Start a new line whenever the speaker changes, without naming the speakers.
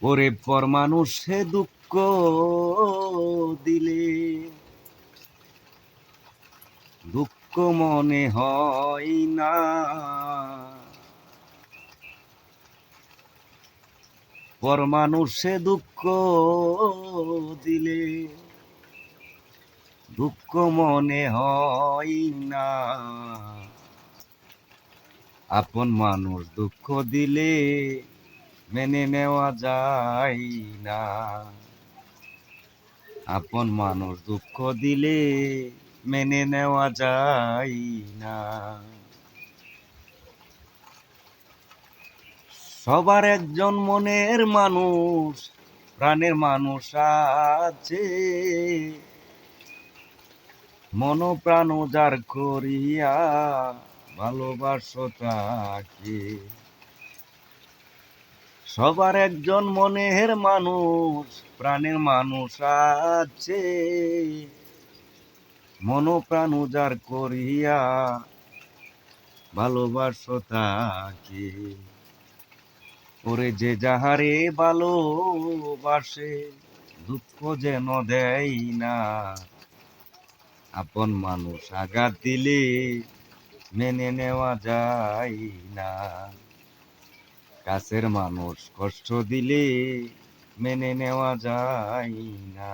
ওরে পর মানুষে দুঃখ দিলে দুঃখ মনে হয় না, পর মানুষে দুঃখ দিলে দুঃখ মনে হয় না, আপন মানুষ দুঃখ দিলে মেনে নেওয়া যায় না, আপন মানুষ দুঃখ দিলে মেনে নেওয়া যায় না। সবার একজন মনের মানুষ, প্রাণের মানুষ আছে, মন প্রাণ উজাড় করিয়া ভালোবাসো তাকে। সবার একজন মনের মানুষ, প্রাণের মানুষ আছে, মন প্রাণ উজাড় করিয়া ভালোবাসো তাকে। ওরে যে যাহারে ভালোবাসে দুঃখ যেন দেয় না, আপন মানুষ আঘাত দিলে মেনে নেওয়া যায় না, কাছের মানুষ কষ্ট দিলে মেনে নেওয়া যায় না।